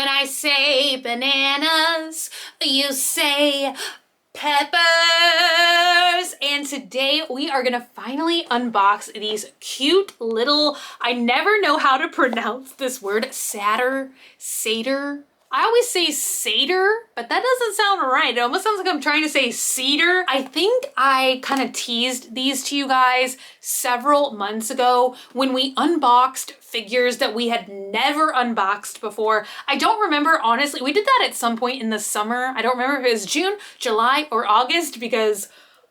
When I say bananas, you say peppers. And today we are gonna finally unbox these cute little, I never know how to pronounce this word, Seder. I always say Seder, but that doesn't sound right. It almost sounds like I'm trying to say cedar. I think I kind of teased these to you guys several months ago when we unboxed figures that we had never unboxed before. I don't remember, honestly. We did that at some point in the summer. I don't remember if it was June, July, or August because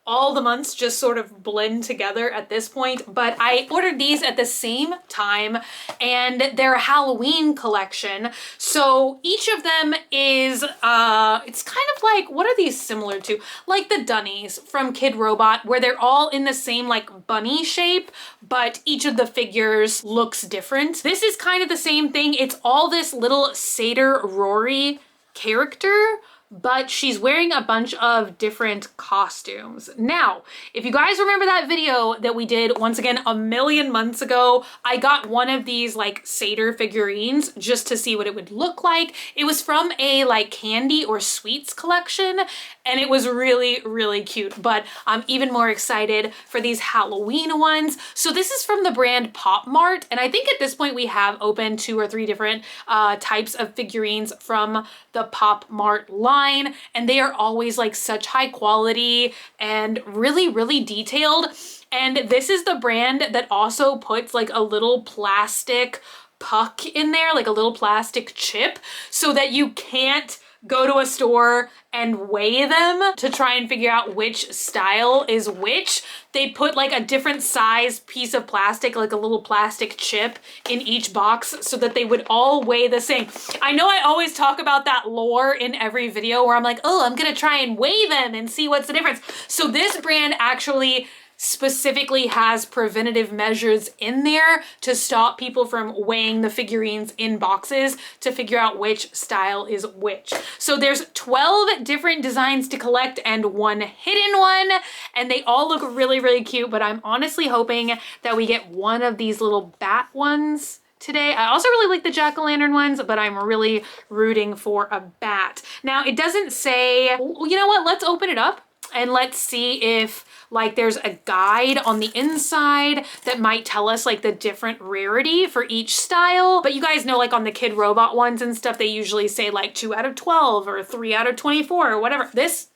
all the months just sort of blend together at this point, but I ordered these at the same time and they're a Halloween collection. So each of them is, it's kind of like, what are these similar to? Like the Dunnies from Kid Robot, where they're all in the same like bunny shape, but each of the figures looks different. This is kind of the same thing. It's all this little Satyr Rory character, but she's wearing a bunch of different costumes. Now, if you guys remember that video that we did once again a million months ago, I got one of these like satyr figurines just to see what it would look like. It was from a like candy or sweets collection and it was really, really cute, but I'm even more excited for these Halloween ones. So this is from the brand Pop Mart, and I think at this point we have opened 2 or 3 different types of figurines from the Pop Mart line, and they are always like such high quality and really, really detailed. And this is the brand that also puts like a little plastic puck in there, like a little plastic chip, so that you can't go to a store and weigh them to try and figure out which style is which. They put like a different size piece of plastic, like a little plastic chip in each box so that they would all weigh the same. I know I always talk about that lore in every video where I'm like, oh, I'm gonna try and weigh them and see what's the difference. So this brand actually specifically has preventative measures in there to stop people from weighing the figurines in boxes to figure out which style is which. So there's 12 different designs to collect and 1 hidden one, and they all look really, really cute, but I'm honestly hoping that we get one of these little bat ones today. I also really like the jack-o'-lantern ones, but I'm really rooting for a bat. Now, it doesn't say, you know what, let's open it up and let's see if like there's a guide on the inside that might tell us like the different rarity for each style. But you guys know, like on the Kid Robot ones and stuff, they usually say like 2 out of 12 or 3 out of 24 or whatever. This,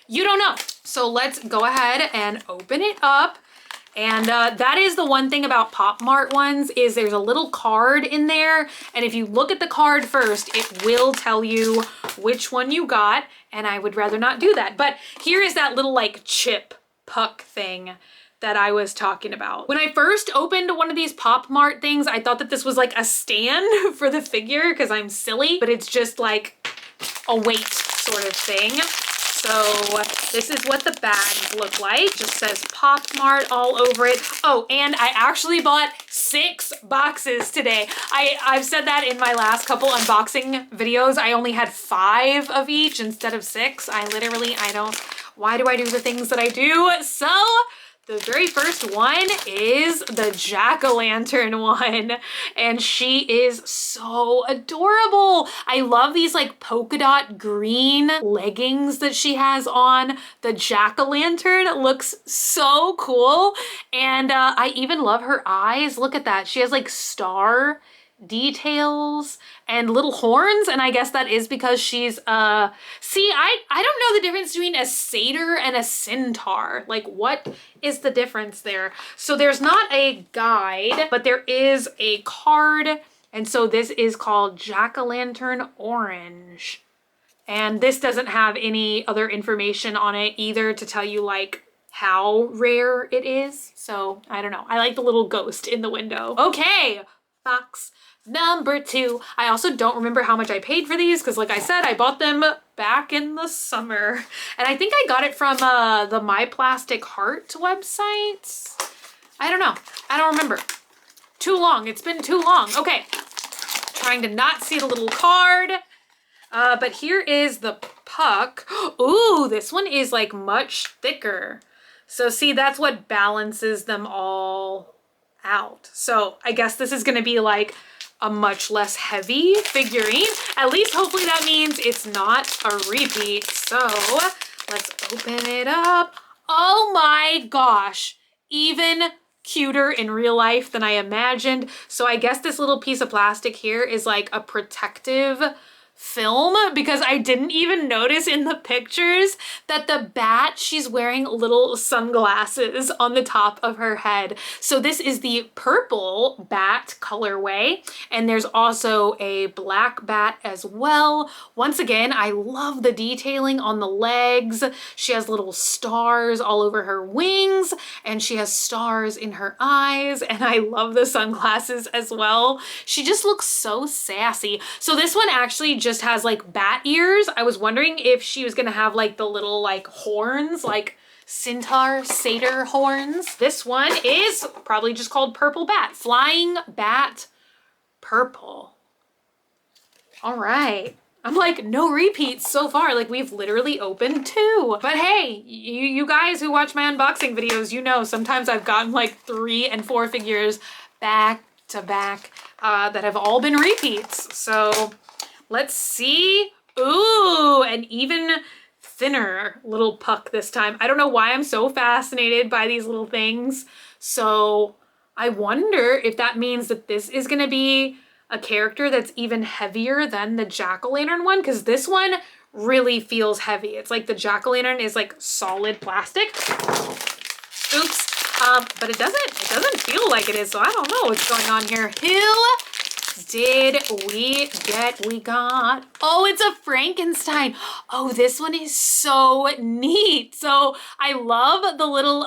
you don't know. So let's go ahead and open it up. And that is the one thing about Pop Mart ones, is there's a little card in there. And if you look at the card first, it will tell you which one you got. And I would rather not do that. But here is that little like chip puck thing that I was talking about. When I first opened one of these Pop Mart things, I thought that this was like a stand for the figure because I'm silly, but it's just like a weight sort of thing. So this is what the bags look like. It just says Pop Mart all over it. Oh, and I actually bought 6 boxes today. I've said that in my last couple unboxing videos. I only had 5 of each instead of 6. Why do I do the things that I do? So the very first one is the jack-o'-lantern one, and she is so adorable. I love these like polka dot green leggings that she has on. The jack-o'-lantern looks so cool, and I even love her eyes. Look at that. She has like star details and little horns, and I guess that is because she's see, I don't know the difference between a satyr and a centaur. Like, what is the difference there? So there's not a guide, but there is a card, and so this is called Jack-o'-lantern Orange, and this doesn't have any other information on it either to tell you like how rare it is. So I don't know. I like the little ghost in the window. Okay, box number 2. I also don't remember how much I paid for these because like I said, I bought them back in the summer. And I think I got it from the My Plastic Heart website. I don't know. I don't remember. Too long. It's been too long. Okay. Trying to not see the little card. But here is the puck. Ooh, this one is like much thicker. So see, that's what balances them all out. So I guess this is going to be like a much less heavy figurine. At least hopefully that means it's not a repeat. So let's open it up. Oh my gosh, even cuter in real life than I imagined. So I guess this little piece of plastic here is like a protective film, because I didn't even notice in the pictures that the bat, she's wearing little sunglasses on the top of her head. So this is the purple bat colorway, and there's also a black bat as well. Once again, I love the detailing on the legs. She has little stars all over her wings, and she has stars in her eyes, and I love the sunglasses as well. She just looks so sassy. So this one actually just has like bat ears. I was wondering if she was gonna have like the little like horns, like Centaur, satyr horns. This one is probably just called Purple Bat. Flying Bat Purple. All right. I'm like, no repeats so far. Like, we've literally opened 2. But hey, you guys who watch my unboxing videos, you know sometimes I've gotten like 3 and 4 figures back to back that have all been repeats. So let's see. Ooh, an even thinner little puck this time. I don't know why I'm so fascinated by these little things. So I wonder if that means that this is gonna be a character that's even heavier than the jack-o'-lantern one, because this one really feels heavy. It's like the jack-o'-lantern is like solid plastic. Oops. But it doesn't feel like it is, so I don't know what's going on here. Who did we get? We got, oh, it's a Frankenstein. Oh, this one is so neat. So I love the little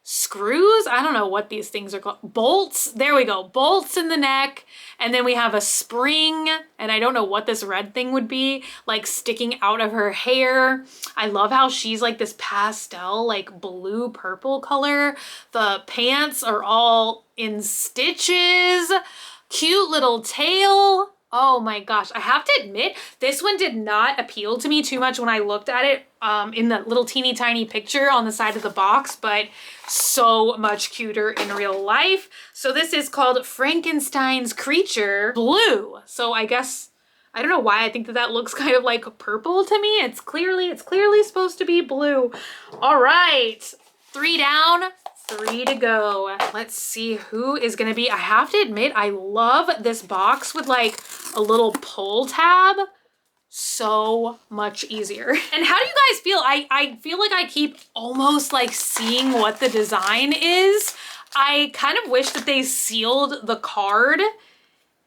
screws. I don't know what these things are called. Bolts. There we go. Bolts in the neck. And then we have a spring, and I don't know what this red thing would be, like sticking out of her hair. I love how she's like this pastel, like blue purple color. The pants are all in stitches. Cute little tail. Oh my gosh, I have to admit, this one did not appeal to me too much when I looked at it in the little teeny tiny picture on the side of the box, but so much cuter in real life. So this is called Frankenstein's Creature Blue. So I guess, I don't know why I think that that looks kind of like purple to me. It's clearly supposed to be blue. All right, 3 down. 3 to go. Let's see who is gonna be. I have to admit, I love this box with like a little pull tab. So much easier. And how do you guys feel? I feel like I keep almost like seeing what the design is. I kind of wish that they sealed the card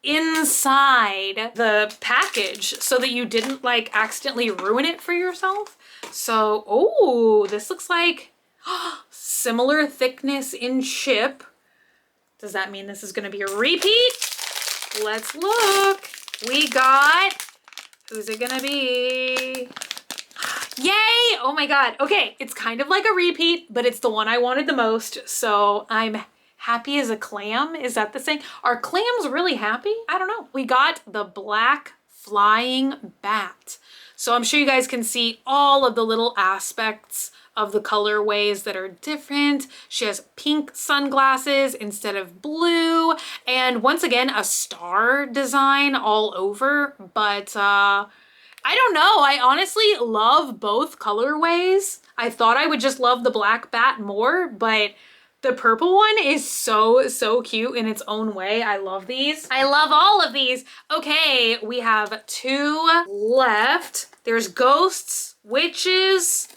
inside the package so that you didn't like accidentally ruin it for yourself. So, oh, this looks like similar thickness in chip. Does that mean this is gonna be a repeat? Let's look. We got, who's it gonna be? Yay! Oh my God. Okay, it's kind of like a repeat, but it's the one I wanted the most. So I'm happy as a clam. Is that the saying? Are clams really happy? I don't know. We got the black flying bat. So I'm sure you guys can see all of the little aspects of the colorways that are different. She has pink sunglasses instead of blue. And once again, a star design all over. But I don't know. I honestly love both colorways. I thought I would just love the black bat more, but the purple one is so cute in its own way. I love these. I love all of these. Okay, we have 2 left. There's ghosts, witches,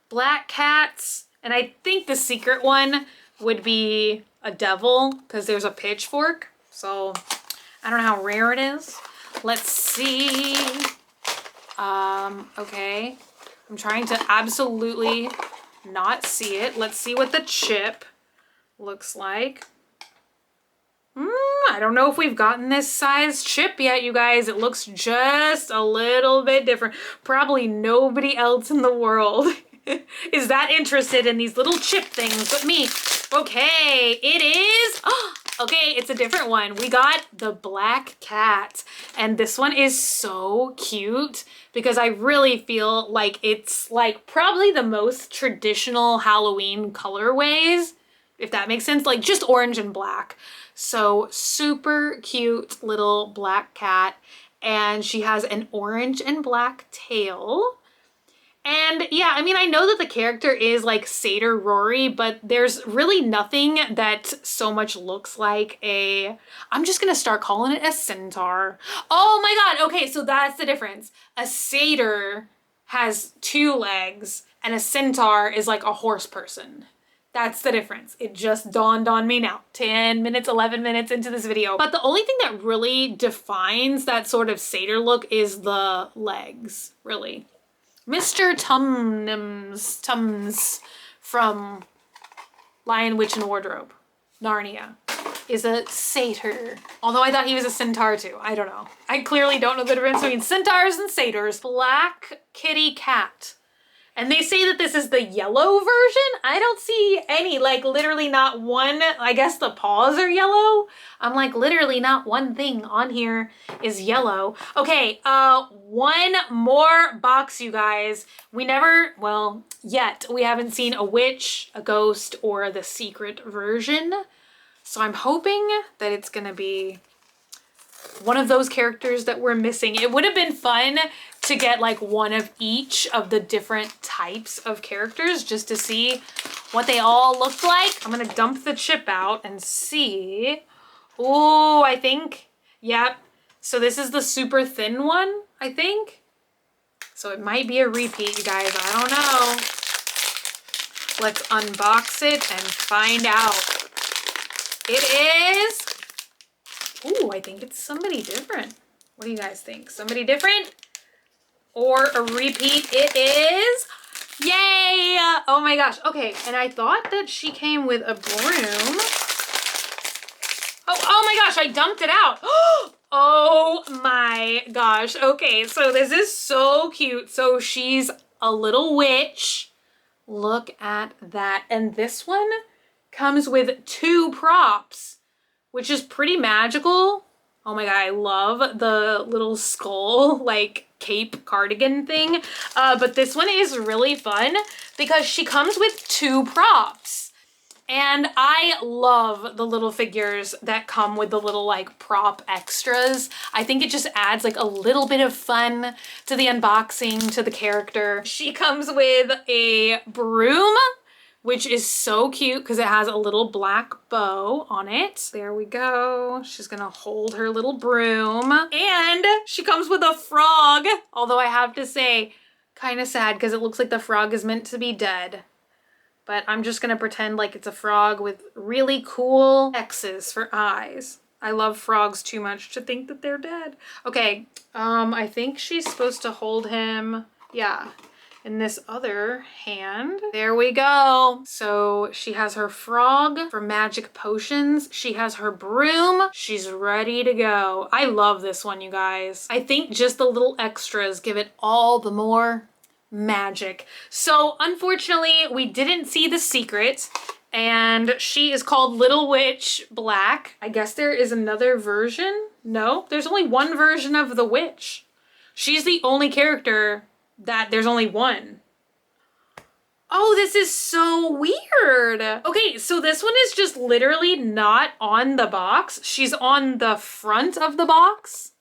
black cats, and I think the secret one would be a devil because there's a pitchfork. So I don't know how rare it is. Let's see. Okay. I'm trying to absolutely not see it. Let's see what the chip looks like. I don't know if we've gotten this size chip yet, you guys. It looks just a little bit different. Probably nobody else in the world is that interested in these little chip things but me. Okay, it is. Oh, okay, it's a different one. We got the black cat, and this one is so cute because I really feel like it's like probably the most traditional Halloween colorways, if that makes sense, like just orange and black. So super cute little black cat. And she has an orange and black tail. And yeah, I mean, I know that the character is like Satyr Rory, but there's really nothing that so much looks like a, I'm just gonna start calling it a centaur. Oh my God, okay, so that's the difference. A satyr has 2 legs and a centaur is like a horse person. That's the difference. It just dawned on me now, 10 minutes, 11 minutes into this video. But the only thing that really defines that sort of satyr look is the legs, really. Mr. Tums from Lion, Witch, and Wardrobe, Narnia, is a satyr. Although I thought he was a centaur too. I don't know. I clearly don't know the difference between centaurs and satyrs. Black kitty cat. And they say that this is the yellow version. I don't see any, like literally not one. I guess the paws are yellow. I'm like, literally not one thing on here is yellow. Okay, one more box, you guys. We never, well, yet we haven't seen a witch, a ghost, or the secret version. So I'm hoping that it's gonna be one of those characters that we're missing. It would have been fun to get like one of each of the different types of characters just to see what they all look like. I'm gonna dump the chip out and see. Oh, I think, yep. So this is the super thin one, I think. So it might be a repeat, you guys, I don't know. Let's unbox it and find out. It is, ooh, I think it's somebody different. What do you guys think? Somebody different? Or a repeat? It is. Yay! Oh my gosh. Okay, and I thought that she came with a broom. Oh my gosh, I dumped it out. Oh my gosh. Okay, so this is so cute. So she's a little witch. Look at that. And this one comes with 2 props, which is pretty magical. Oh my God, I love the little skull, like cape cardigan thing. But this one is really fun because she comes with 2 props. And I love the little figures that come with the little like prop extras. I think it just adds like a little bit of fun to the unboxing, to the character. She comes with a broom, which is so cute because it has a little black bow on it. There we go. She's gonna hold her little broom. And she comes with a frog, although I have to say, kind of sad because it looks like the frog is meant to be dead. But I'm just gonna pretend like it's a frog with really cool X's for eyes. I love frogs too much to think that they're dead. Okay, I think she's supposed to hold him, yeah, in this other hand. There we go. So she has her frog for magic potions. She has her broom. She's ready to go. I love this one, you guys. I think just the little extras give it all the more magic. So unfortunately, we didn't see the secret, and she is called Little Witch Black. I guess there is another version. No, there's only one version of the witch. She's the only character that there's only one. Oh, this is so weird. Okay, so this one is just literally not on the box. She's on the front of the box.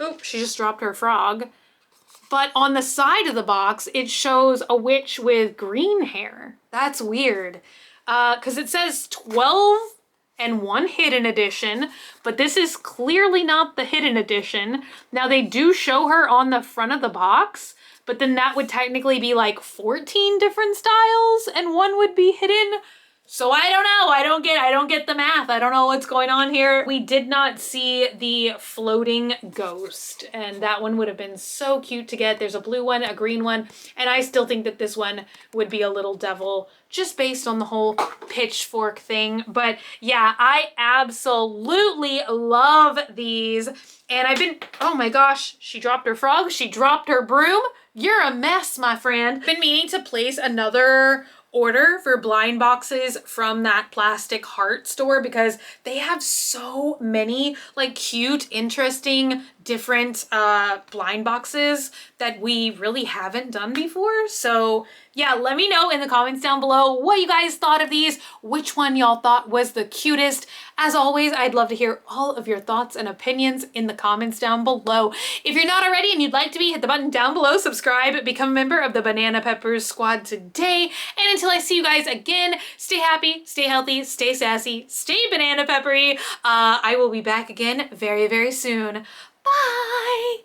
Oop, she just dropped her frog. But on the side of the box, it shows a witch with green hair. That's weird. Because it says 12 and 1 hidden edition, but this is clearly not the hidden edition. Now they do show her on the front of the box, but then that would technically be like 14 different styles and one would be hidden. So I don't know, I don't get the math. I don't know what's going on here. We did not see the floating ghost, and that one would have been so cute to get. There's a blue one, a green one, and I still think that this one would be a little devil just based on the whole pitchfork thing. But yeah, I absolutely love these. And I've been, oh my gosh, she dropped her frog, she dropped her broom. You're a mess, my friend. Been meaning to place another order for blind boxes from that plastic heart store because they have so many like cute, interesting, different blind boxes that we really haven't done before. So yeah, let me know in the comments down below what you guys thought of these, which one y'all thought was the cutest. As always, I'd love to hear all of your thoughts and opinions in the comments down below. If you're not already and you'd like to be, hit the button down below, subscribe, become a member of the Banana Peppers squad today. And until I see you guys again, stay happy, stay healthy, stay sassy, stay banana peppery. I will be back again very, very soon. Bye!